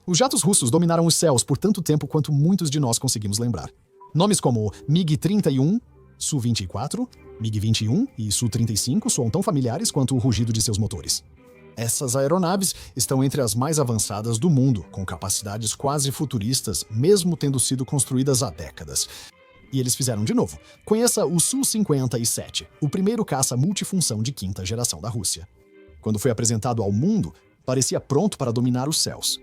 Os jatos russos dominaram os céus por tanto tempo quanto muitos de nós conseguimos lembrar. Nomes como MiG-31, Su-24, MiG-21 e Su-35 soam tão familiares quanto o rugido de seus motores. Essas aeronaves estão entre as mais avançadas do mundo, com capacidades quase futuristas, mesmo tendo sido construídas há décadas. E eles fizeram de novo. Conheça o Su-57, o primeiro caça multifunção de quinta geração da Rússia. Quando foi apresentado ao mundo, parecia pronto para dominar os céus.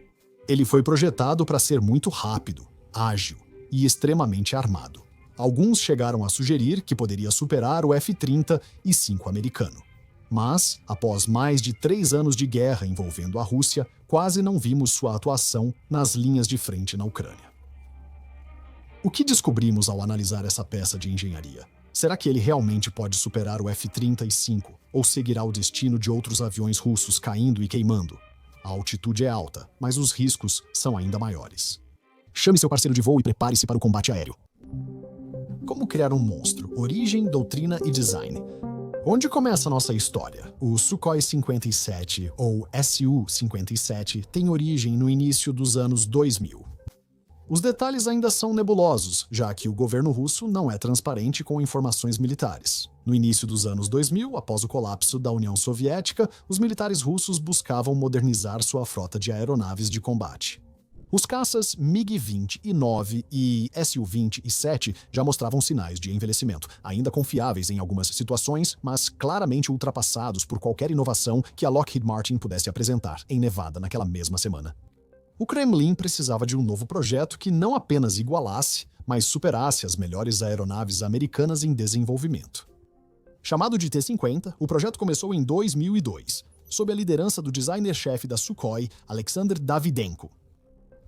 Ele foi projetado para ser muito rápido, ágil e extremamente armado. Alguns chegaram a sugerir que poderia superar o F-35 americano. Mas, após mais de 3 anos de guerra envolvendo a Rússia, quase não vimos sua atuação nas linhas de frente na Ucrânia. O que descobrimos ao analisar essa peça de engenharia? Será que ele realmente pode superar o F-35 ou seguirá o destino de outros aviões russos caindo e queimando? A altitude é alta, mas os riscos são ainda maiores. Chame seu parceiro de voo e prepare-se para o combate aéreo. Como criar um monstro? Origem, doutrina e design. Onde começa a nossa história? O Sukhoi 57, ou Su-57, tem origem no início dos anos 2000. Os detalhes ainda são nebulosos, já que o governo russo não é transparente com informações militares. No início dos anos 2000, após o colapso da União Soviética, os militares russos buscavam modernizar sua frota de aeronaves de combate. Os caças MiG-29 e Su-27 já mostravam sinais de envelhecimento, ainda confiáveis em algumas situações, mas claramente ultrapassados por qualquer inovação que a Lockheed Martin pudesse apresentar em Nevada naquela mesma semana. O Kremlin precisava de um novo projeto que não apenas igualasse, mas superasse as melhores aeronaves americanas em desenvolvimento. Chamado de T-50, o projeto começou em 2002, sob a liderança do designer-chefe da Sukhoi, Alexander Davydenko.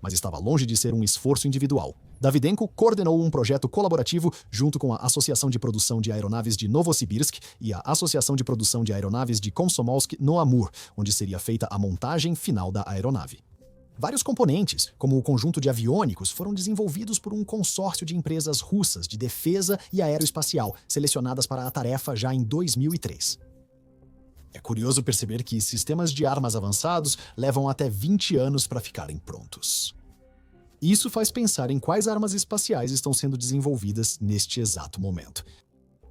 Mas estava longe de ser um esforço individual. Davydenko coordenou um projeto colaborativo junto com a Associação de Produção de Aeronaves de Novosibirsk e a Associação de Produção de Aeronaves de Komsomolsk-no-Amur, onde seria feita a montagem final da aeronave. Vários componentes, como o conjunto de aviônicos, foram desenvolvidos por um consórcio de empresas russas de defesa e aeroespacial, selecionadas para a tarefa já em 2003. É curioso perceber que sistemas de armas avançados levam até 20 anos para ficarem prontos. Isso faz pensar em quais armas espaciais estão sendo desenvolvidas neste exato momento.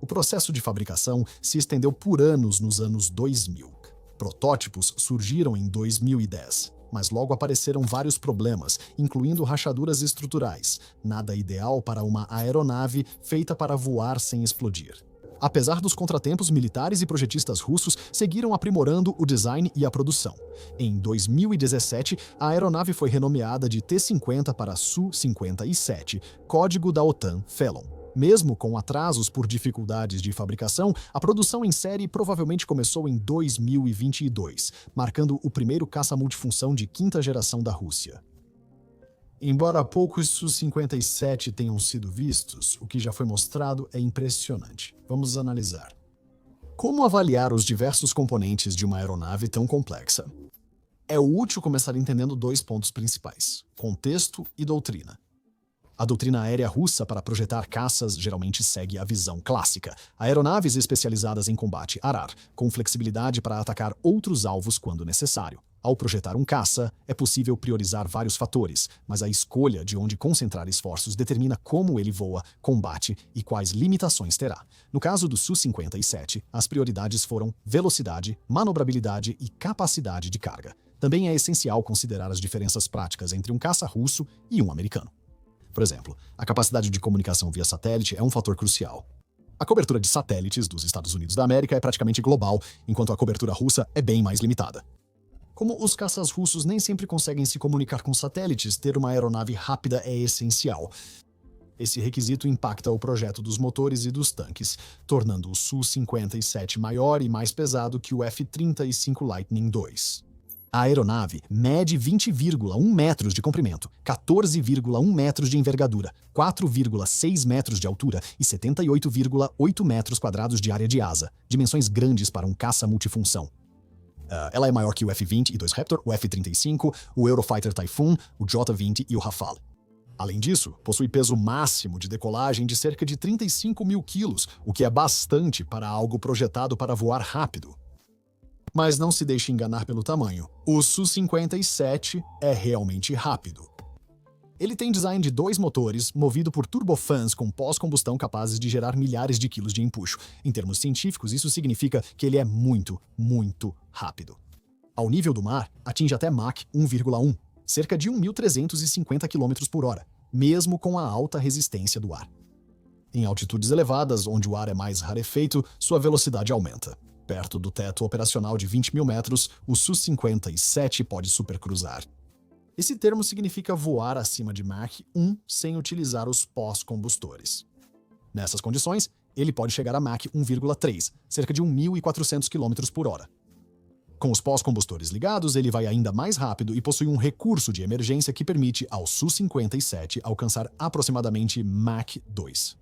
O processo de fabricação se estendeu por anos nos anos 2000. Protótipos surgiram em 2010, mas logo apareceram vários problemas, incluindo rachaduras estruturais, nada ideal para uma aeronave feita para voar sem explodir. Apesar dos contratempos, militares e projetistas russos seguiram aprimorando o design e a produção. Em 2017, a aeronave foi renomeada de T-50 para Su-57, código da OTAN Felon. Mesmo com atrasos por dificuldades de fabricação, a produção em série provavelmente começou em 2022, marcando o primeiro caça multifunção de quinta geração da Rússia. Embora poucos Su-57 tenham sido vistos, o que já foi mostrado é impressionante. Vamos analisar. Como avaliar os diversos componentes de uma aeronave tão complexa? É útil começar entendendo 2 pontos principais: contexto e doutrina. A doutrina aérea russa para projetar caças geralmente segue a visão clássica: aeronaves especializadas em combate arar, com flexibilidade para atacar outros alvos quando necessário. Ao projetar um caça, é possível priorizar vários fatores, mas a escolha de onde concentrar esforços determina como ele voa, combate e quais limitações terá. No caso do Su-57, as prioridades foram velocidade, manobrabilidade e capacidade de carga. Também é essencial considerar as diferenças práticas entre um caça russo e um americano. Por exemplo, a capacidade de comunicação via satélite é um fator crucial. A cobertura de satélites dos Estados Unidos da América é praticamente global, enquanto a cobertura russa é bem mais limitada. Como os caças russos nem sempre conseguem se comunicar com satélites, ter uma aeronave rápida é essencial. Esse requisito impacta o projeto dos motores e dos tanques, tornando o Su-57 maior e mais pesado que o F-35 Lightning II. A aeronave mede 20,1 metros de comprimento, 14,1 metros de envergadura, 4,6 metros de altura e 78,8 metros quadrados de área de asa, dimensões grandes para um caça multifunção. Ela é maior que o F-22 Raptor, o F-35, o Eurofighter Typhoon, o J-20 e o Rafale. Além disso, possui peso máximo de decolagem de cerca de 35 mil quilos, o que é bastante para algo projetado para voar rápido. Mas não se deixe enganar pelo tamanho. O Su-57 é realmente rápido. Ele tem design de 2 motores, movido por turbofans com pós-combustão capazes de gerar milhares de quilos de empuxo. Em termos científicos, isso significa que ele é muito, muito rápido. Ao nível do mar, atinge até Mach 1,1, cerca de 1.350 km por hora, mesmo com a alta resistência do ar. Em altitudes elevadas, onde o ar é mais rarefeito, sua velocidade aumenta. Perto do teto operacional de 20.000 metros, o Su-57 pode supercruzar. Esse termo significa voar acima de Mach 1 sem utilizar os pós-combustores. Nessas condições, ele pode chegar a Mach 1,3, cerca de 1.400 km por hora. Com os pós-combustores ligados, ele vai ainda mais rápido e possui um recurso de emergência que permite ao Su-57 alcançar aproximadamente Mach 2.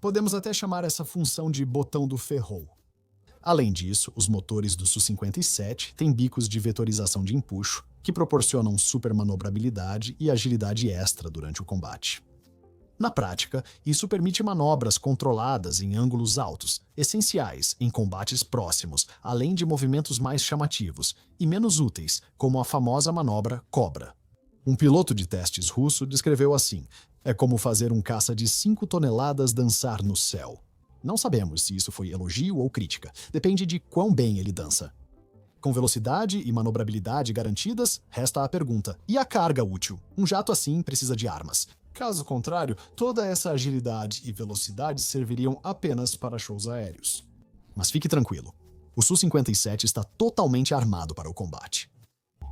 Podemos até chamar essa função de botão do ferrou. Além disso, os motores do Su-57 têm bicos de vetorização de empuxo, que proporcionam supermanobrabilidade e agilidade extra durante o combate. Na prática, isso permite manobras controladas em ângulos altos, essenciais em combates próximos, além de movimentos mais chamativos e menos úteis, como a famosa manobra Cobra. Um piloto de testes russo descreveu assim: é como fazer um caça de 5 toneladas dançar no céu. Não sabemos se isso foi elogio ou crítica, depende de quão bem ele dança. Com velocidade e manobrabilidade garantidas, resta a pergunta: e a carga útil? Um jato assim precisa de armas. Caso contrário, toda essa agilidade e velocidade serviriam apenas para shows aéreos. Mas fique tranquilo, o Su-57 está totalmente armado para o combate.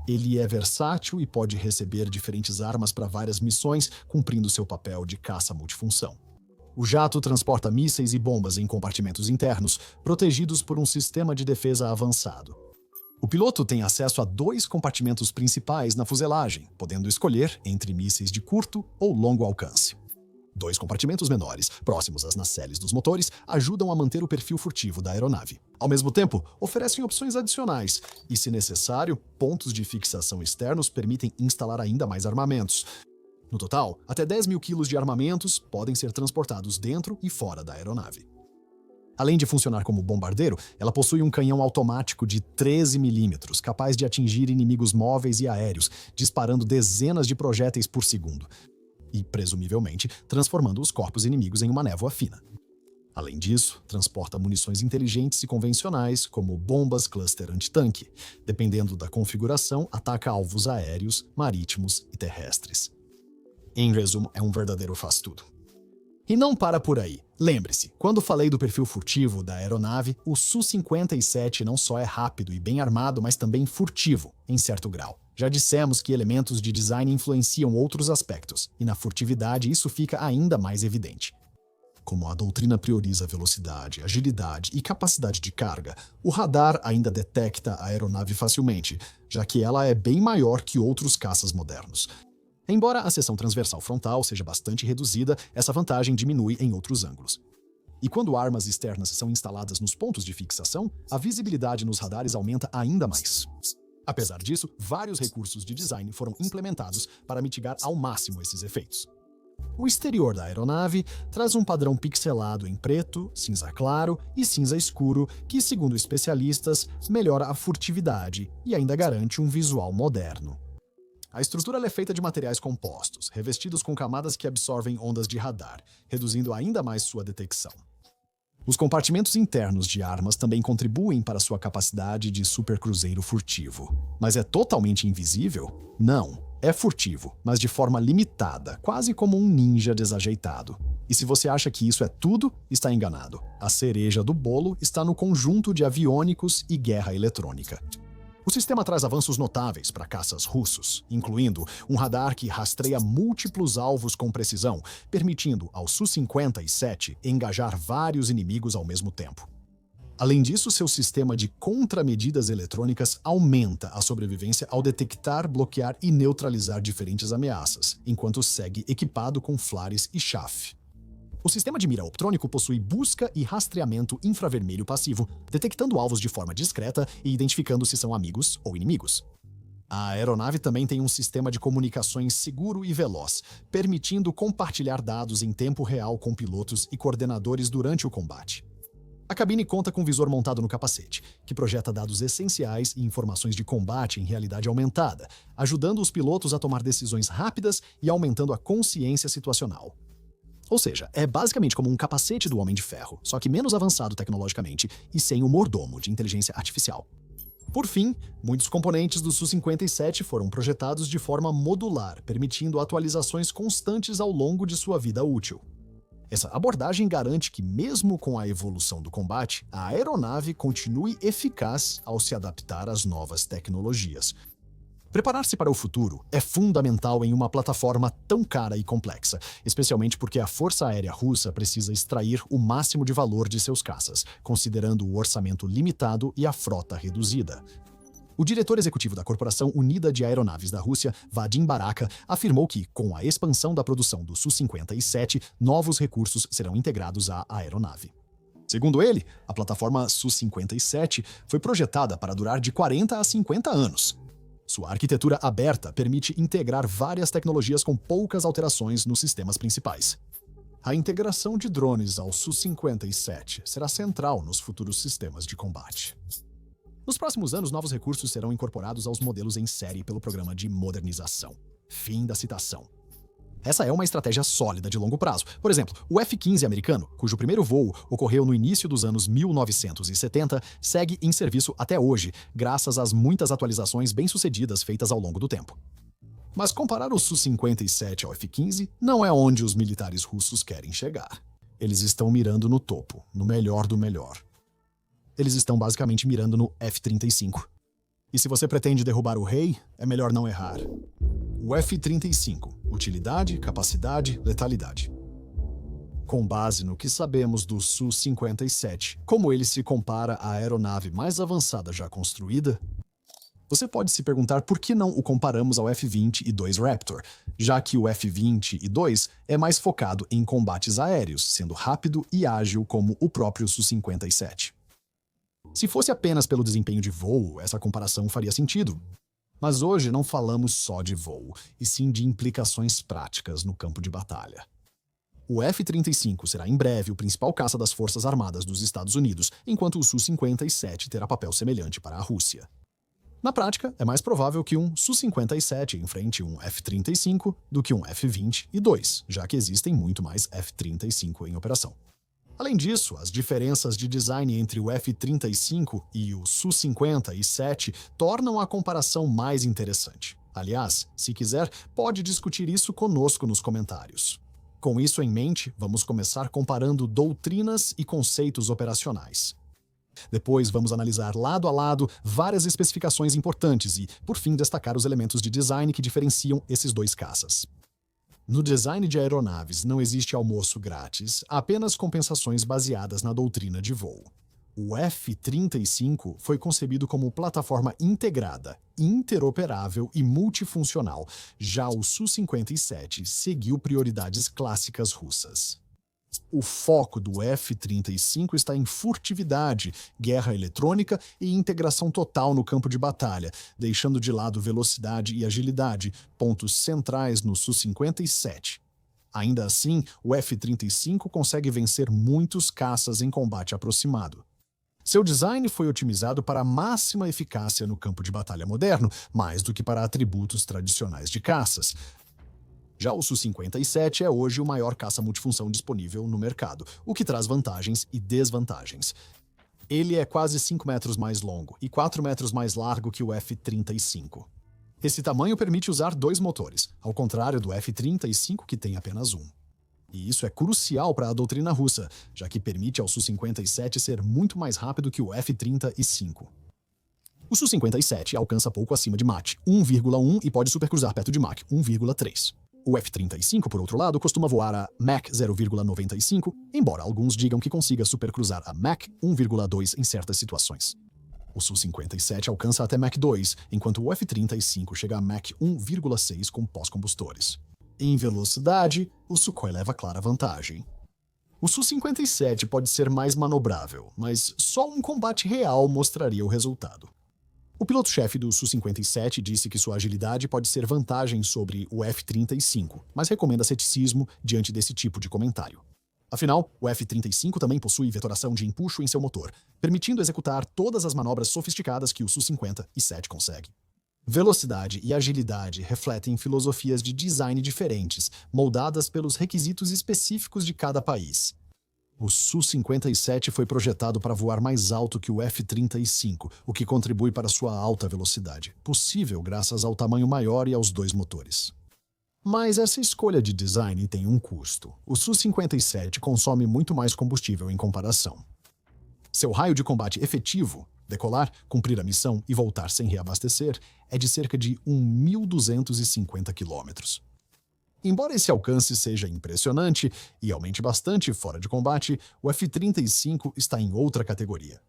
Ele é versátil e pode receber diferentes armas para várias missões, cumprindo seu papel de caça multifunção. O jato transporta mísseis e bombas em compartimentos internos, protegidos por um sistema de defesa avançado. O piloto tem acesso a 2 compartimentos principais na fuselagem, podendo escolher entre mísseis de curto ou longo alcance. 2 compartimentos menores, próximos às nacelles dos motores, ajudam a manter o perfil furtivo da aeronave. Ao mesmo tempo, oferecem opções adicionais e, se necessário, pontos de fixação externos permitem instalar ainda mais armamentos. No total, até 10.000 quilos de armamentos podem ser transportados dentro e fora da aeronave. Além de funcionar como bombardeiro, ela possui um canhão automático de 13 mm, capaz de atingir inimigos móveis e aéreos, disparando dezenas de projéteis por segundo, e, presumivelmente, transformando os corpos inimigos em uma névoa fina. Além disso, transporta munições inteligentes e convencionais, como bombas cluster antitanque. Dependendo da configuração, ataca alvos aéreos, marítimos e terrestres. Em resumo, é um verdadeiro faz-tudo. E não para por aí. Lembre-se, quando falei do perfil furtivo da aeronave, o Su-57 não só é rápido e bem armado, mas também furtivo, em certo grau. Já dissemos que elementos de design influenciam outros aspectos, e na furtividade isso fica ainda mais evidente. Como a doutrina prioriza velocidade, agilidade e capacidade de carga, o radar ainda detecta a aeronave facilmente, já que ela é bem maior que outros caças modernos. Embora a seção transversal frontal seja bastante reduzida, essa vantagem diminui em outros ângulos. E quando armas externas são instaladas nos pontos de fixação, a visibilidade nos radares aumenta ainda mais. Apesar disso, vários recursos de design foram implementados para mitigar ao máximo esses efeitos. O exterior da aeronave traz um padrão pixelado em preto, cinza claro e cinza escuro que, segundo especialistas, melhora a furtividade e ainda garante um visual moderno. A estrutura é feita de materiais compostos, revestidos com camadas que absorvem ondas de radar, reduzindo ainda mais sua detecção. Os compartimentos internos de armas também contribuem para sua capacidade de supercruzeiro furtivo. Mas é totalmente invisível? Não. É furtivo, mas de forma limitada, quase como um ninja desajeitado. E se você acha que isso é tudo, está enganado. A cereja do bolo está no conjunto de aviônicos e guerra eletrônica. O sistema traz avanços notáveis para caças russos, incluindo um radar que rastreia múltiplos alvos com precisão, permitindo ao Su-57 engajar vários inimigos ao mesmo tempo. Além disso, seu sistema de contramedidas eletrônicas aumenta a sobrevivência ao detectar, bloquear e neutralizar diferentes ameaças, enquanto segue equipado com flares e chaff. O sistema de mira optrônico possui busca e rastreamento infravermelho passivo, detectando alvos de forma discreta e identificando se são amigos ou inimigos. A aeronave também tem um sistema de comunicações seguro e veloz, permitindo compartilhar dados em tempo real com pilotos e coordenadores durante o combate. A cabine conta com um visor montado no capacete, que projeta dados essenciais e informações de combate em realidade aumentada, ajudando os pilotos a tomar decisões rápidas e aumentando a consciência situacional. Ou seja, é basicamente como um capacete do Homem de Ferro, só que menos avançado tecnologicamente e sem o mordomo de inteligência artificial. Por fim, muitos componentes do Su-57 foram projetados de forma modular, permitindo atualizações constantes ao longo de sua vida útil. Essa abordagem garante que, mesmo com a evolução do combate, a aeronave continue eficaz ao se adaptar às novas tecnologias. Preparar-se para o futuro é fundamental em uma plataforma tão cara e complexa, especialmente porque a Força Aérea Russa precisa extrair o máximo de valor de seus caças, considerando o orçamento limitado e a frota reduzida. O diretor executivo da Corporação Unida de Aeronaves da Rússia, Vadim Baraka, afirmou que, com a expansão da produção do Su-57, novos recursos serão integrados à aeronave. Segundo ele, a plataforma Su-57 foi projetada para durar de 40 a 50 anos. Sua arquitetura aberta permite integrar várias tecnologias com poucas alterações nos sistemas principais. A integração de drones ao Su-57 será central nos futuros sistemas de combate. Nos próximos anos, novos recursos serão incorporados aos modelos em série pelo programa de modernização. Fim da citação. Essa é uma estratégia sólida de longo prazo. Por exemplo, o F-15 americano, cujo primeiro voo ocorreu no início dos anos 1970, segue em serviço até hoje, graças às muitas atualizações bem-sucedidas feitas ao longo do tempo. Mas comparar o Su-57 ao F-15 não é onde os militares russos querem chegar. Eles estão mirando no topo, no melhor do melhor. Eles estão basicamente mirando no F-35. E se você pretende derrubar o rei, é melhor não errar. O F-35, utilidade, capacidade, letalidade. Com base no que sabemos do Su-57, como ele se compara à aeronave mais avançada já construída, você pode se perguntar por que não o comparamos ao F-20 e 2 Raptor, já que o F-20 e 2 é mais focado em combates aéreos, sendo rápido e ágil como o próprio Su-57. Se fosse apenas pelo desempenho de voo, essa comparação faria sentido. Mas hoje não falamos só de voo, e sim de implicações práticas no campo de batalha. O F-35 será em breve o principal caça das Forças Armadas dos Estados Unidos, enquanto o Su-57 terá papel semelhante para a Rússia. Na prática, é mais provável que um Su-57 enfrente um F-35 do que um F-20 e 2, já que existem muito mais F-35 em operação. Além disso, as diferenças de design entre o F-35 e o Su-57 tornam a comparação mais interessante. Aliás, se quiser, pode discutir isso conosco nos comentários. Com isso em mente, vamos começar comparando doutrinas e conceitos operacionais. Depois, vamos analisar lado a lado várias especificações importantes e, por fim, destacar os elementos de design que diferenciam esses dois caças. No design de aeronaves não existe almoço grátis, apenas compensações baseadas na doutrina de voo. O F-35 foi concebido como plataforma integrada, interoperável e multifuncional, já o Su-57 seguiu prioridades clássicas russas. O foco do F-35 está em furtividade, guerra eletrônica e integração total no campo de batalha, deixando de lado velocidade e agilidade, pontos centrais no Su-57. Ainda assim, o F-35 consegue vencer muitos caças em combate aproximado. Seu design foi otimizado para a máxima eficácia no campo de batalha moderno, mais do que para atributos tradicionais de caças. Já o Su-57 é hoje o maior caça multifunção disponível no mercado, o que traz vantagens e desvantagens. Ele é quase 5 metros mais longo e 4 metros mais largo que o F-35. Esse tamanho permite usar 2 motores, ao contrário do F-35, que tem apenas um. E isso é crucial para a doutrina russa, já que permite ao Su-57 ser muito mais rápido que o F-35. O Su-57 alcança pouco acima de Mach 1,1 e pode supercruzar perto de Mach 1,3. O F-35, por outro lado, costuma voar a Mach 0,95, embora alguns digam que consiga supercruzar a Mach 1,2 em certas situações. O Su-57 alcança até Mach 2, enquanto o F-35 chega a Mach 1,6 com pós-combustores. Em velocidade, o Sukhoi leva clara vantagem. O Su-57 pode ser mais manobrável, mas só um combate real mostraria o resultado. O piloto-chefe do Su-57 disse que sua agilidade pode ser vantagem sobre o F-35, mas recomenda ceticismo diante desse tipo de comentário. Afinal, o F-35 também possui vetoração de empuxo em seu motor, permitindo executar todas as manobras sofisticadas que o Su-57 consegue. Velocidade e agilidade refletem filosofias de design diferentes, moldadas pelos requisitos específicos de cada país. O Su-57 foi projetado para voar mais alto que o F-35, o que contribui para sua alta velocidade, possível graças ao tamanho maior e aos dois motores. Mas essa escolha de design tem um custo. O Su-57 consome muito mais combustível em comparação. Seu raio de combate efetivo, decolar, cumprir a missão e voltar sem reabastecer, é de cerca de 1.250 km. Embora esse alcance seja impressionante e aumente bastante fora de combate, o F-35 está em outra categoria.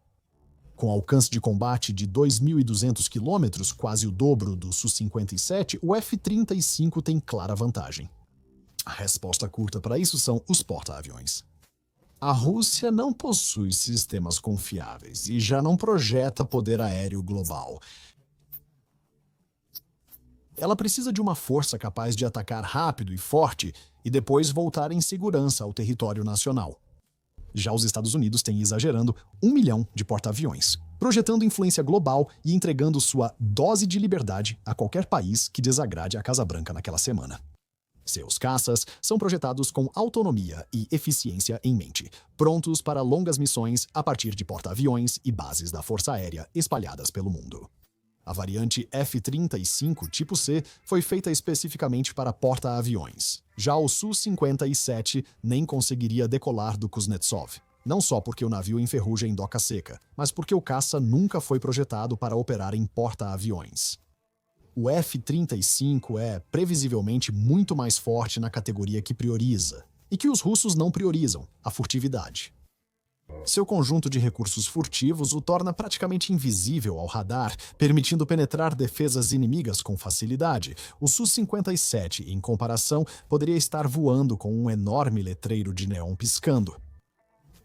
Com alcance de combate de 2.200 km, quase o dobro do Su-57, o F-35 tem clara vantagem. A resposta curta para isso são os porta-aviões. A Rússia não possui sistemas confiáveis e já não projeta poder aéreo global. Ela precisa de uma força capaz de atacar rápido e forte e depois voltar em segurança ao território nacional. Já os Estados Unidos têm exagerando 1 milhão de porta-aviões, projetando influência global e entregando sua dose de liberdade a qualquer país que desagrade a Casa Branca naquela semana. Seus caças são projetados com autonomia e eficiência em mente, prontos para longas missões a partir de porta-aviões e bases da Força Aérea espalhadas pelo mundo. A variante F-35 Tipo C foi feita especificamente para porta-aviões. Já o Su-57 nem conseguiria decolar do Kuznetsov, não só porque o navio enferruja em doca seca, mas porque o caça nunca foi projetado para operar em porta-aviões. O F-35 é, previsivelmente, muito mais forte na categoria que prioriza, e que os russos não priorizam, a furtividade. Seu conjunto de recursos furtivos o torna praticamente invisível ao radar, permitindo penetrar defesas inimigas com facilidade. O Su-57, em comparação, poderia estar voando com um enorme letreiro de neon piscando.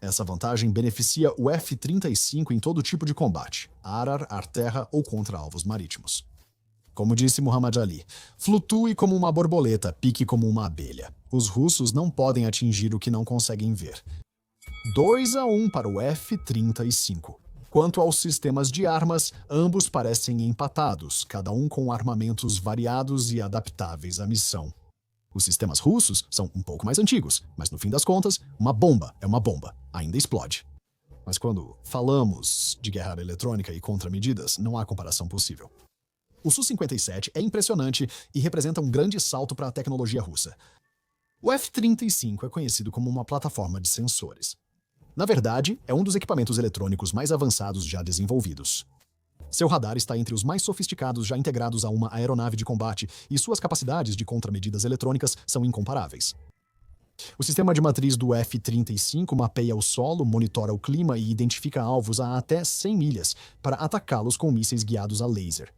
Essa vantagem beneficia o F-35 em todo tipo de combate, ar, terra ou contra alvos marítimos. Como disse Muhammad Ali, flutue como uma borboleta, pique como uma abelha. Os russos não podem atingir o que não conseguem ver. 2-1 para o F-35. Quanto aos sistemas de armas, ambos parecem empatados, cada um com armamentos variados e adaptáveis à missão. Os sistemas russos são um pouco mais antigos, mas no fim das contas, uma bomba é uma bomba, ainda explode. Mas quando falamos de guerra eletrônica e contramedidas, não há comparação possível. O Su-57 é impressionante e representa um grande salto para a tecnologia russa. O F-35 é conhecido como uma plataforma de sensores. Na verdade, é um dos equipamentos eletrônicos mais avançados já desenvolvidos. Seu radar está entre os mais sofisticados já integrados a uma aeronave de combate e suas capacidades de contramedidas eletrônicas são incomparáveis. O sistema de matriz do F-35 mapeia o solo, monitora o clima e identifica alvos a até 100 milhas para atacá-los com mísseis guiados a laser.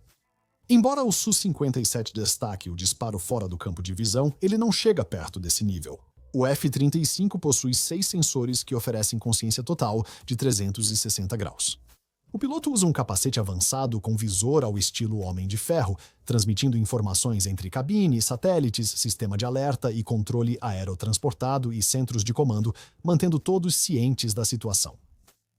Embora o Su-57 destaque o disparo fora do campo de visão, ele não chega perto desse nível. O F-35 possui 6 sensores que oferecem consciência total de 360 graus. O piloto usa um capacete avançado com visor ao estilo Homem de Ferro, transmitindo informações entre cabine, satélites, sistema de alerta e controle aerotransportado e centros de comando, mantendo todos cientes da situação.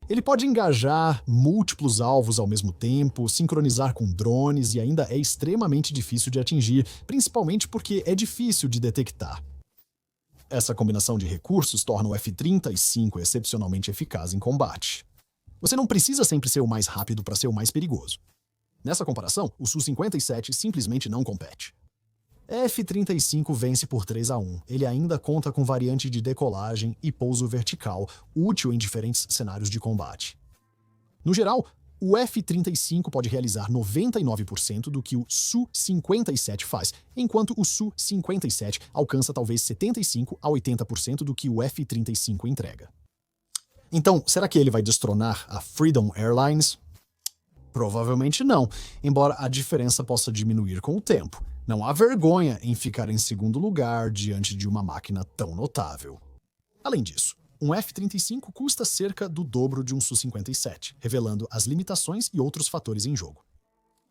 Ele pode engajar múltiplos alvos ao mesmo tempo, sincronizar com drones e ainda é extremamente difícil de atingir, principalmente porque é difícil de detectar. Essa combinação de recursos torna o F-35 excepcionalmente eficaz em combate. Você não precisa sempre ser o mais rápido para ser o mais perigoso. Nessa comparação, o Su-57 simplesmente não compete. F-35 vence por 3-1. Ele ainda conta com variante de decolagem e pouso vertical, útil em diferentes cenários de combate. No geral, o F-35 pode realizar 99% do que o Su-57 faz, enquanto o Su-57 alcança talvez 75% a 80% do que o F-35 entrega. Então, será que ele vai destronar a Freedom Airlines? Provavelmente não, embora a diferença possa diminuir com o tempo. Não há vergonha em ficar em segundo lugar diante de uma máquina tão notável. Além disso, um F-35 custa cerca do dobro de um Su-57, revelando as limitações e outros fatores em jogo.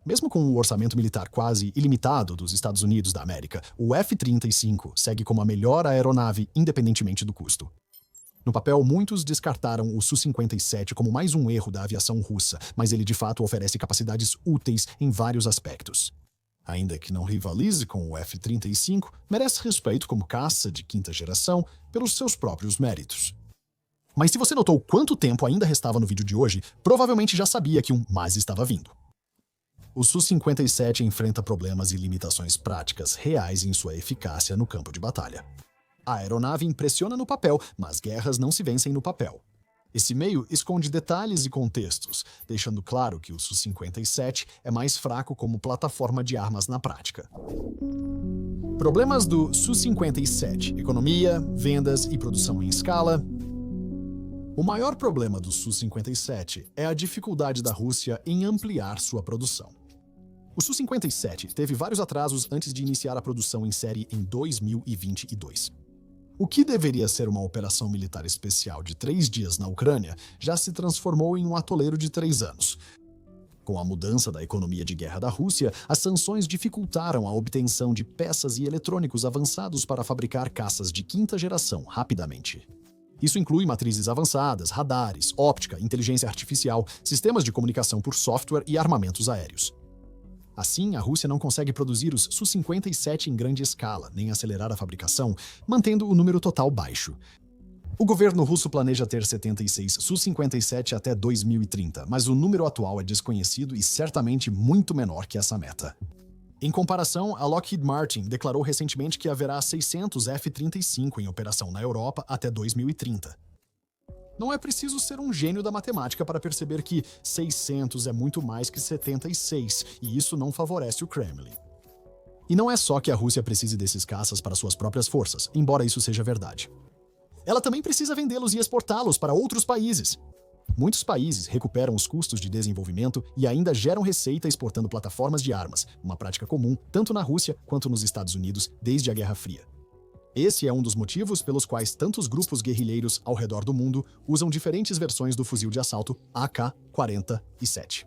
Mesmo com o orçamento militar quase ilimitado dos Estados Unidos da América, o F-35 segue como a melhor aeronave independentemente do custo. No papel, muitos descartaram o Su-57 como mais um erro da aviação russa, mas ele de fato oferece capacidades úteis em vários aspectos. Ainda que não rivalize com o F-35, merece respeito como caça de quinta geração pelos seus próprios méritos. Mas se você notou quanto tempo ainda restava no vídeo de hoje, provavelmente já sabia que um mais estava vindo. O Su-57 enfrenta problemas e limitações práticas reais em sua eficácia no campo de batalha. A aeronave impressiona no papel, mas guerras não se vencem no papel. Esse meio esconde detalhes e contextos, deixando claro que o Su-57 é mais fraco como plataforma de armas na prática. Problemas do Su-57: economia, vendas e produção em escala. O maior problema do Su-57 é a dificuldade da Rússia em ampliar sua produção. O Su-57 teve vários atrasos antes de iniciar a produção em série em 2022. O que deveria ser uma operação militar especial de 3 dias na Ucrânia já se transformou em um atoleiro de 3 anos. Com a mudança da economia de guerra da Rússia, as sanções dificultaram a obtenção de peças e eletrônicos avançados para fabricar caças de quinta geração rapidamente. Isso inclui matrizes avançadas, radares, óptica, inteligência artificial, sistemas de comunicação por software e armamentos aéreos. Assim, a Rússia não consegue produzir os Su-57 em grande escala, nem acelerar a fabricação, mantendo o número total baixo. O governo russo planeja ter 76 Su-57 até 2030, mas o número atual é desconhecido e certamente muito menor que essa meta. Em comparação, a Lockheed Martin declarou recentemente que haverá 600 F-35 em operação na Europa até 2030. Não é preciso ser um gênio da matemática para perceber que 600 é muito mais que 76, e isso não favorece o Kremlin. E não é só que a Rússia precise desses caças para suas próprias forças, embora isso seja verdade. Ela também precisa vendê-los e exportá-los para outros países. Muitos países recuperam os custos de desenvolvimento e ainda geram receita exportando plataformas de armas, uma prática comum tanto na Rússia quanto nos Estados Unidos desde a Guerra Fria. Esse é um dos motivos pelos quais tantos grupos guerrilheiros ao redor do mundo usam diferentes versões do fuzil de assalto AK-47.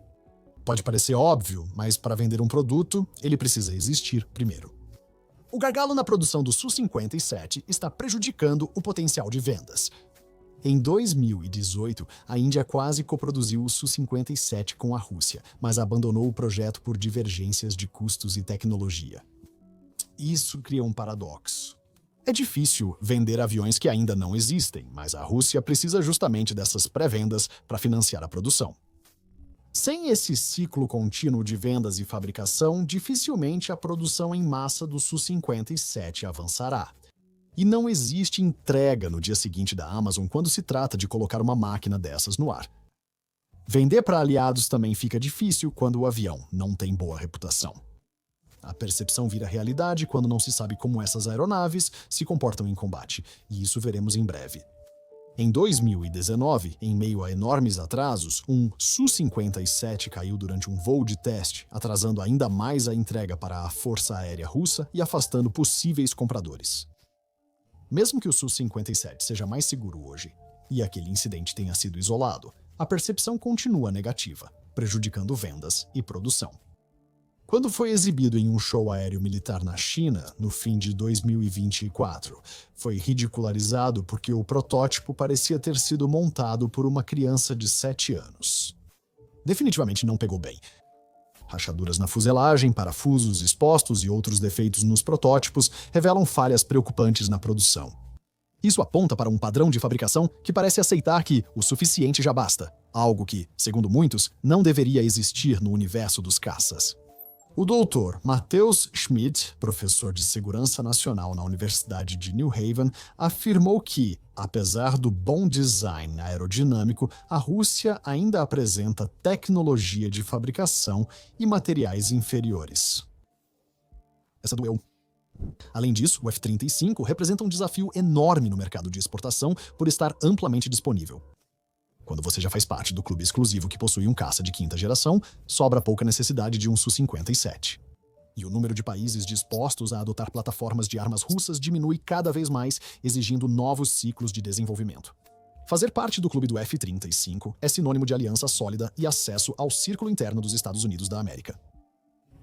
Pode parecer óbvio, mas para vender um produto, ele precisa existir primeiro. O gargalo na produção do Su-57 está prejudicando o potencial de vendas. Em 2018, a Índia quase coproduziu o Su-57 com a Rússia, mas abandonou o projeto por divergências de custos e tecnologia. Isso cria um paradoxo. É difícil vender aviões que ainda não existem, mas a Rússia precisa justamente dessas pré-vendas para financiar a produção. Sem esse ciclo contínuo de vendas e fabricação, dificilmente a produção em massa do Su-57 avançará. E não existe entrega no dia seguinte da Amazon quando se trata de colocar uma máquina dessas no ar. Vender para aliados também fica difícil quando o avião não tem boa reputação. A percepção vira realidade quando não se sabe como essas aeronaves se comportam em combate, e isso veremos em breve. Em 2019, em meio a enormes atrasos, um Su-57 caiu durante um voo de teste, atrasando ainda mais a entrega para a Força Aérea Russa e afastando possíveis compradores. Mesmo que o Su-57 seja mais seguro hoje, e aquele incidente tenha sido isolado, a percepção continua negativa, prejudicando vendas e produção. Quando foi exibido em um show aéreo militar na China, no fim de 2024, foi ridicularizado porque o protótipo parecia ter sido montado por uma criança de 7 anos. Definitivamente não pegou bem. Rachaduras na fuselagem, parafusos expostos e outros defeitos nos protótipos revelam falhas preocupantes na produção. Isso aponta para um padrão de fabricação que parece aceitar que o suficiente já basta, algo que, segundo muitos, não deveria existir no universo dos caças. O Dr. Mateusz Schmidt, professor de Segurança Nacional na Universidade de New Haven, afirmou que, apesar do bom design aerodinâmico, a Rússia ainda apresenta tecnologia de fabricação e materiais inferiores. Essa doeu. Além disso, o F-35 representa um desafio enorme no mercado de exportação por estar amplamente disponível. Quando você já faz parte do clube exclusivo que possui um caça de quinta geração, sobra pouca necessidade de um Su-57. E o número de países dispostos a adotar plataformas de armas russas diminui cada vez mais, exigindo novos ciclos de desenvolvimento. Fazer parte do clube do F-35 é sinônimo de aliança sólida e acesso ao círculo interno dos Estados Unidos da América.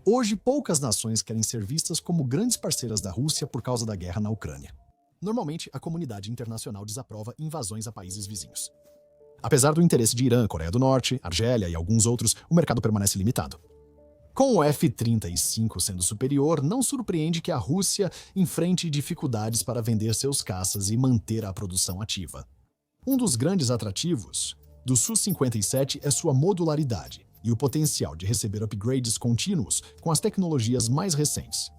Hoje, poucas nações querem ser vistas como grandes parceiras da Rússia por causa da guerra na Ucrânia. Normalmente, a comunidade internacional desaprova invasões a países vizinhos. Apesar do interesse de Irã, Coreia do Norte, Argélia e alguns outros, o mercado permanece limitado. Com o F-35 sendo superior, não surpreende que a Rússia enfrente dificuldades para vender seus caças e manter a produção ativa. Um dos grandes atrativos do Su-57 é sua modularidade e o potencial de receber upgrades contínuos com as tecnologias mais recentes.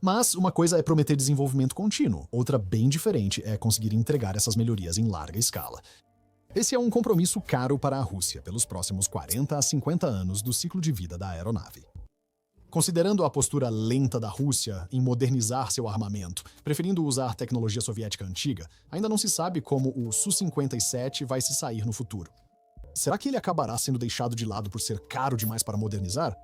Mas uma coisa é prometer desenvolvimento contínuo, outra bem diferente é conseguir entregar essas melhorias em larga escala. Esse é um compromisso caro para a Rússia pelos próximos 40 a 50 anos do ciclo de vida da aeronave. Considerando a postura lenta da Rússia em modernizar seu armamento, preferindo usar tecnologia soviética antiga, ainda não se sabe como o Su-57 vai se sair no futuro. Será que ele acabará sendo deixado de lado por ser caro demais para modernizar?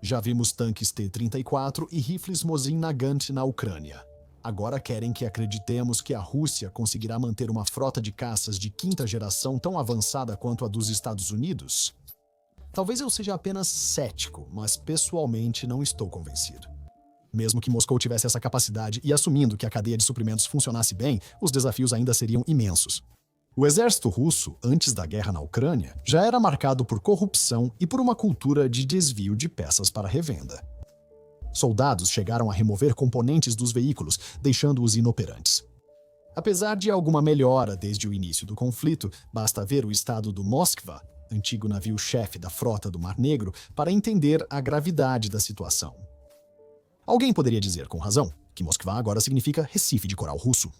Já vimos tanques T-34 e rifles Mosin Nagant na Ucrânia. Agora querem que acreditemos que a Rússia conseguirá manter uma frota de caças de quinta geração tão avançada quanto a dos Estados Unidos? Talvez eu seja apenas cético, mas pessoalmente não estou convencido. Mesmo que Moscou tivesse essa capacidade e assumindo que a cadeia de suprimentos funcionasse bem, os desafios ainda seriam imensos. O exército russo, antes da guerra na Ucrânia, já era marcado por corrupção e por uma cultura de desvio de peças para revenda. Soldados chegaram a remover componentes dos veículos, deixando-os inoperantes. Apesar de alguma melhora desde o início do conflito, basta ver o estado do Moskva, antigo navio-chefe da frota do Mar Negro, para entender a gravidade da situação. Alguém poderia dizer, com razão, que Moskva agora significa Recife de Coral russo.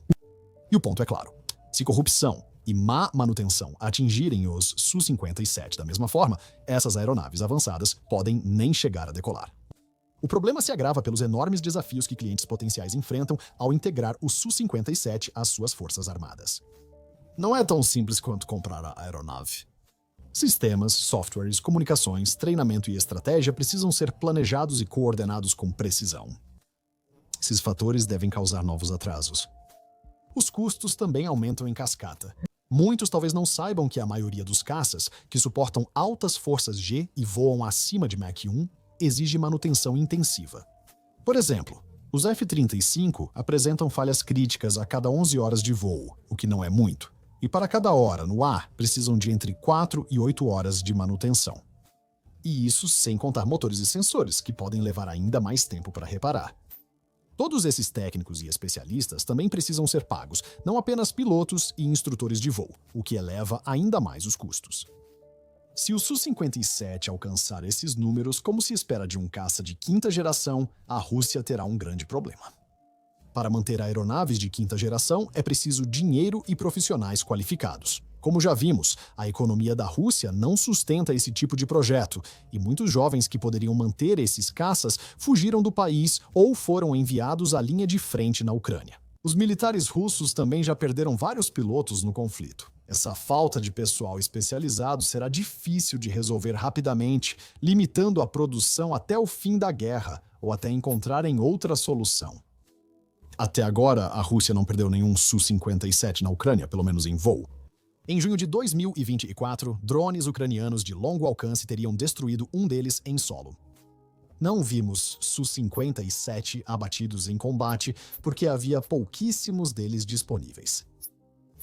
E o ponto é claro: se corrupção e má manutenção atingirem os Su-57 da mesma forma, essas aeronaves avançadas podem nem chegar a decolar. O problema se agrava pelos enormes desafios que clientes potenciais enfrentam ao integrar o Su-57 às suas forças armadas. Não é tão simples quanto comprar a aeronave. Sistemas, softwares, comunicações, treinamento e estratégia precisam ser planejados e coordenados com precisão. Esses fatores devem causar novos atrasos. Os custos também aumentam em cascata. Muitos talvez não saibam que a maioria dos caças, que suportam altas forças G e voam acima de Mach 1, exige manutenção intensiva. Por exemplo, os F-35 apresentam falhas críticas a cada 11 horas de voo, o que não é muito, e para cada hora no ar precisam de entre 4 e 8 horas de manutenção. E isso sem contar motores e sensores, que podem levar ainda mais tempo para reparar. Todos esses técnicos e especialistas também precisam ser pagos, não apenas pilotos e instrutores de voo, o que eleva ainda mais os custos. Se o Su-57 alcançar esses números, como se espera de um caça de quinta geração, a Rússia terá um grande problema. Para manter aeronaves de quinta geração, é preciso dinheiro e profissionais qualificados. Como já vimos, a economia da Rússia não sustenta esse tipo de projeto, e muitos jovens que poderiam manter esses caças fugiram do país ou foram enviados à linha de frente na Ucrânia. Os militares russos também já perderam vários pilotos no conflito. Essa falta de pessoal especializado será difícil de resolver rapidamente, limitando a produção até o fim da guerra, ou até encontrarem outra solução. Até agora, a Rússia não perdeu nenhum Su-57 na Ucrânia, pelo menos em voo. Em junho de 2024, drones ucranianos de longo alcance teriam destruído um deles em solo. Não vimos Su-57 abatidos em combate porque havia pouquíssimos deles disponíveis.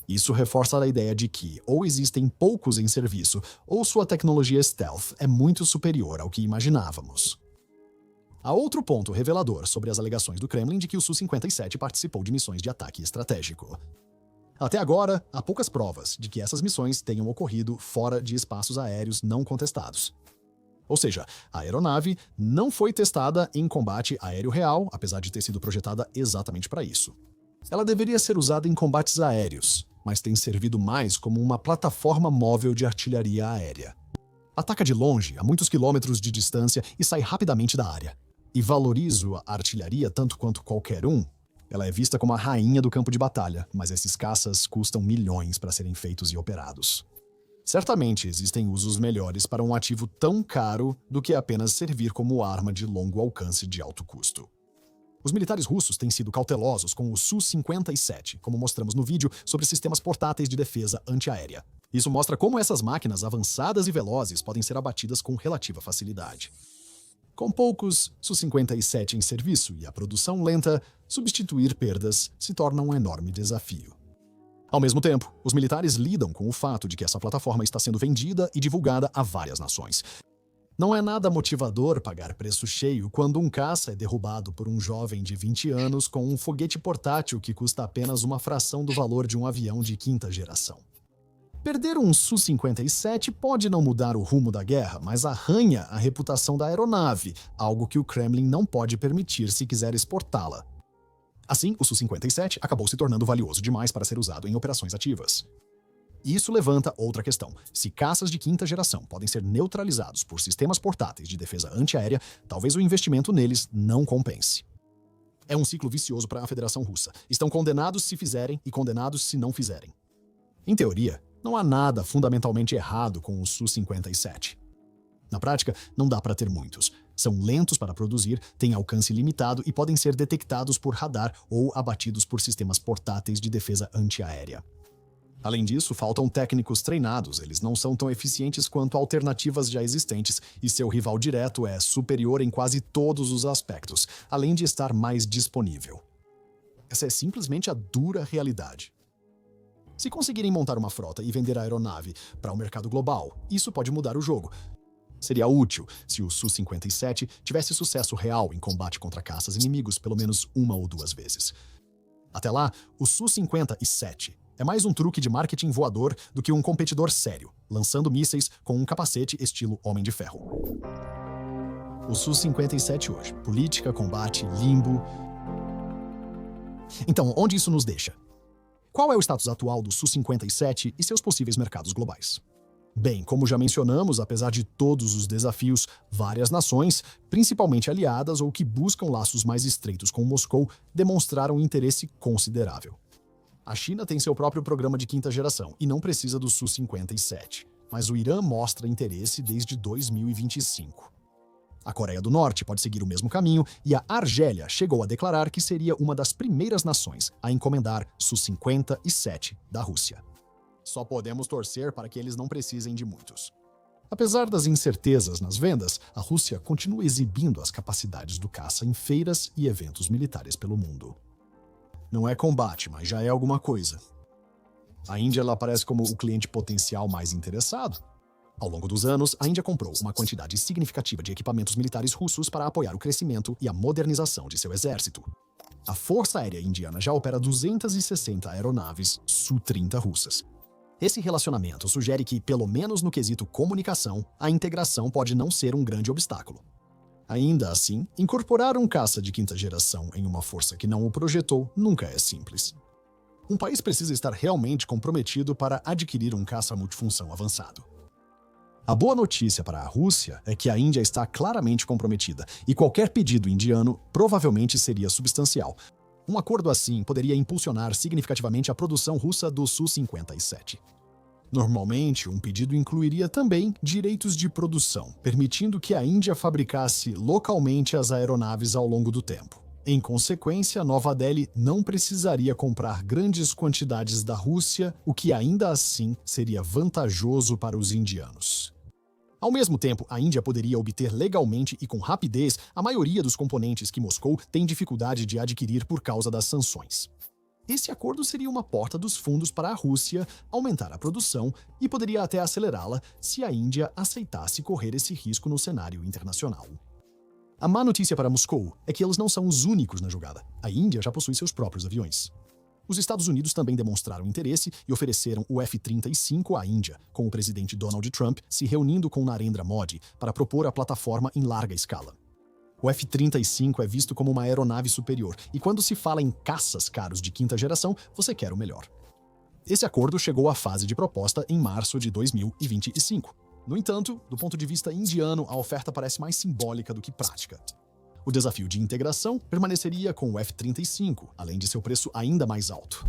Isso reforça a ideia de que ou existem poucos em serviço, ou sua tecnologia stealth é muito superior ao que imaginávamos. Há outro ponto revelador sobre as alegações do Kremlin de que o Su-57 participou de missões de ataque estratégico. Até agora, há poucas provas de que essas missões tenham ocorrido fora de espaços aéreos não contestados. Ou seja, a aeronave não foi testada em combate aéreo real, apesar de ter sido projetada exatamente para isso. Ela deveria ser usada em combates aéreos, mas tem servido mais como uma plataforma móvel de artilharia aérea. Ataca de longe, a muitos quilômetros de distância e sai rapidamente da área. E valorizo a artilharia tanto quanto qualquer um. Ela é vista como a rainha do campo de batalha, mas esses caças custam milhões para serem feitos e operados. Certamente existem usos melhores para um ativo tão caro do que apenas servir como arma de longo alcance de alto custo. Os militares russos têm sido cautelosos com o Su-57, como mostramos no vídeo sobre sistemas portáteis de defesa antiaérea. Isso mostra como essas máquinas avançadas e velozes podem ser abatidas com relativa facilidade. Com poucos Su-57 em serviço e a produção lenta, substituir perdas se torna um enorme desafio. Ao mesmo tempo, os militares lidam com o fato de que essa plataforma está sendo vendida e divulgada a várias nações. Não é nada motivador pagar preço cheio quando um caça é derrubado por um jovem de 20 anos com um foguete portátil que custa apenas uma fração do valor de um avião de quinta geração. Perder um Su-57 pode não mudar o rumo da guerra, mas arranha a reputação da aeronave, algo que o Kremlin não pode permitir se quiser exportá-la. Assim, o Su-57 acabou se tornando valioso demais para ser usado em operações ativas. Isso levanta outra questão. Se caças de quinta geração podem ser neutralizados por sistemas portáteis de defesa antiaérea, talvez o investimento neles não compense. É um ciclo vicioso para a Federação Russa. Estão condenados se fizerem e condenados se não fizerem. Em teoria, não há nada fundamentalmente errado com o Su-57. Na prática, não dá para ter muitos. São lentos para produzir, têm alcance limitado e podem ser detectados por radar ou abatidos por sistemas portáteis de defesa antiaérea. Além disso, faltam técnicos treinados, eles não são tão eficientes quanto alternativas já existentes e seu rival direto é superior em quase todos os aspectos, além de estar mais disponível. Essa é simplesmente a dura realidade. Se conseguirem montar uma frota e vender a aeronave para o mercado global, isso pode mudar o jogo. Seria útil se o Su-57 tivesse sucesso real em combate contra caças inimigos pelo menos uma ou duas vezes. Até lá, o Su-57 é mais um truque de marketing voador do que um competidor sério, lançando mísseis com um capacete estilo Homem de Ferro. O Su-57 hoje. Política, combate, limbo... Então, onde isso nos deixa? Qual é o status atual do Su-57 e seus possíveis mercados globais? Bem, como já mencionamos, apesar de todos os desafios, várias nações, principalmente aliadas ou que buscam laços mais estreitos com Moscou, demonstraram interesse considerável. A China tem seu próprio programa de quinta geração e não precisa do Su-57, mas o Irã mostra interesse desde 2025. A Coreia do Norte pode seguir o mesmo caminho e a Argélia chegou a declarar que seria uma das primeiras nações a encomendar Su-57 da Rússia. Só podemos torcer para que eles não precisem de muitos. Apesar das incertezas nas vendas, a Rússia continua exibindo as capacidades do caça em feiras e eventos militares pelo mundo. Não é combate, mas já é alguma coisa. A Índia ela aparece como o cliente potencial mais interessado. Ao longo dos anos, a Índia comprou uma quantidade significativa de equipamentos militares russos para apoiar o crescimento e a modernização de seu exército. A Força Aérea Indiana já opera 260 aeronaves Su-30 russas. Esse relacionamento sugere que, pelo menos no quesito comunicação, a integração pode não ser um grande obstáculo. Ainda assim, incorporar um caça de quinta geração em uma força que não o projetou nunca é simples. Um país precisa estar realmente comprometido para adquirir um caça multifunção avançado. A boa notícia para a Rússia é que a Índia está claramente comprometida e qualquer pedido indiano provavelmente seria substancial. Um acordo assim poderia impulsionar significativamente a produção russa do Su-57. Normalmente, um pedido incluiria também direitos de produção, permitindo que a Índia fabricasse localmente as aeronaves ao longo do tempo. Em consequência, Nova Delhi não precisaria comprar grandes quantidades da Rússia, o que ainda assim seria vantajoso para os indianos. Ao mesmo tempo, a Índia poderia obter legalmente e com rapidez a maioria dos componentes que Moscou tem dificuldade de adquirir por causa das sanções. Esse acordo seria uma porta dos fundos para a Rússia aumentar a produção e poderia até acelerá-la se a Índia aceitasse correr esse risco no cenário internacional. A má notícia para Moscou é que eles não são os únicos na jogada. A Índia já possui seus próprios aviões. Os Estados Unidos também demonstraram interesse e ofereceram o F-35 à Índia, com o presidente Donald Trump se reunindo com Narendra Modi para propor a plataforma em larga escala. O F-35 é visto como uma aeronave superior, e quando se fala em caças caros de quinta geração, você quer o melhor. Esse acordo chegou à fase de proposta em março de 2025. No entanto, do ponto de vista indiano, a oferta parece mais simbólica do que prática. O desafio de integração permaneceria com o F-35, além de seu preço ainda mais alto.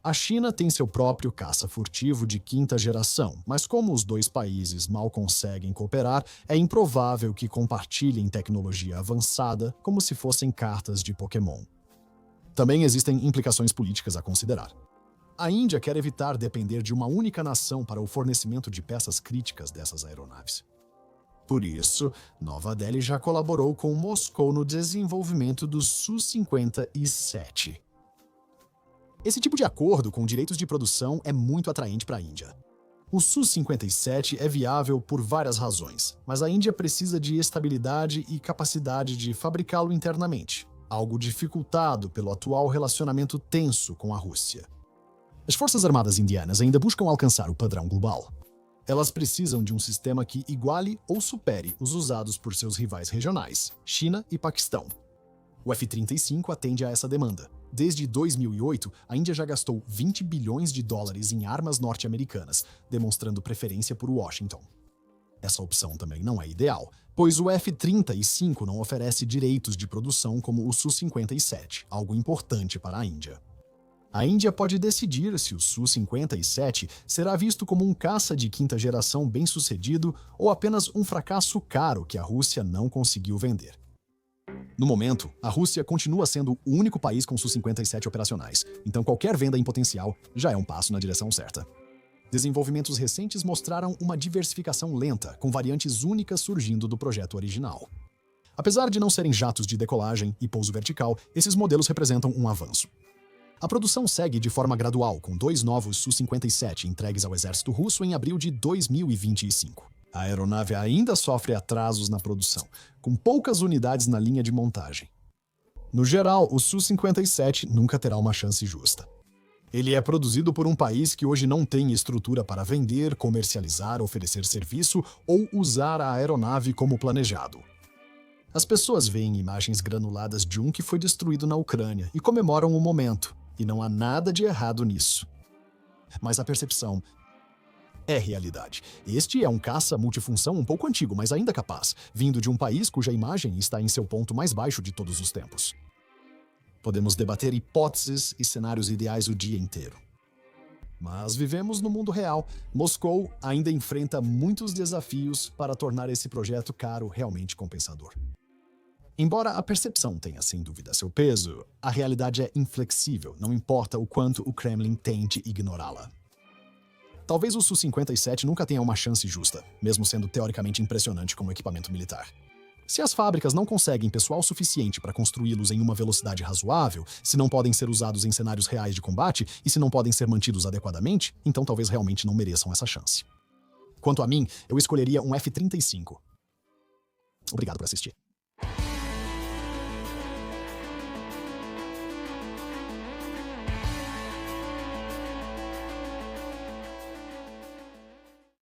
A China tem seu próprio caça furtivo de quinta geração, mas como os dois países mal conseguem cooperar, é improvável que compartilhem tecnologia avançada como se fossem cartas de Pokémon. Também existem implicações políticas a considerar. A Índia quer evitar depender de uma única nação para o fornecimento de peças críticas dessas aeronaves. Por isso, Nova Delhi já colaborou com Moscou no desenvolvimento do Su-57. Esse tipo de acordo com direitos de produção é muito atraente para a Índia. O Su-57 é viável por várias razões, mas a Índia precisa de estabilidade e capacidade de fabricá-lo internamente, algo dificultado pelo atual relacionamento tenso com a Rússia. As Forças Armadas Indianas ainda buscam alcançar o padrão global. Elas precisam de um sistema que iguale ou supere os usados por seus rivais regionais, China e Paquistão. O F-35 atende a essa demanda. Desde 2008, a Índia já gastou 20 bilhões de dólares em armas norte-americanas, demonstrando preferência por Washington. Essa opção também não é ideal, pois o F-35 não oferece direitos de produção como o Su-57, algo importante para a Índia. A Índia pode decidir se o Su-57 será visto como um caça de quinta geração bem-sucedido ou apenas um fracasso caro que a Rússia não conseguiu vender. No momento, a Rússia continua sendo o único país com Su-57 operacionais, então qualquer venda em potencial já é um passo na direção certa. Desenvolvimentos recentes mostraram uma diversificação lenta, com variantes únicas surgindo do projeto original. Apesar de não serem jatos de decolagem e pouso vertical, esses modelos representam um avanço. A produção segue de forma gradual, com 2 novos Su-57 entregues ao exército russo em abril de 2025. A aeronave ainda sofre atrasos na produção, com poucas unidades na linha de montagem. No geral, o Su-57 nunca terá uma chance justa. Ele é produzido por um país que hoje não tem estrutura para vender, comercializar, oferecer serviço ou usar a aeronave como planejado. As pessoas veem imagens granuladas de um que foi destruído na Ucrânia e comemoram o momento, e não há nada de errado nisso. Mas a percepção é realidade. Este é um caça multifunção um pouco antigo, mas ainda capaz, vindo de um país cuja imagem está em seu ponto mais baixo de todos os tempos. Podemos debater hipóteses e cenários ideais o dia inteiro. Mas vivemos no mundo real. Moscou ainda enfrenta muitos desafios para tornar esse projeto caro realmente compensador. Embora a percepção tenha sem dúvida seu peso, a realidade é inflexível, não importa o quanto o Kremlin tente ignorá-la. Talvez o Su-57 nunca tenha uma chance justa, mesmo sendo teoricamente impressionante como equipamento militar. Se as fábricas não conseguem pessoal suficiente para construí-los em uma velocidade razoável, se não podem ser usados em cenários reais de combate e se não podem ser mantidos adequadamente, então talvez realmente não mereçam essa chance. Quanto a mim, eu escolheria um F-35. Obrigado por assistir.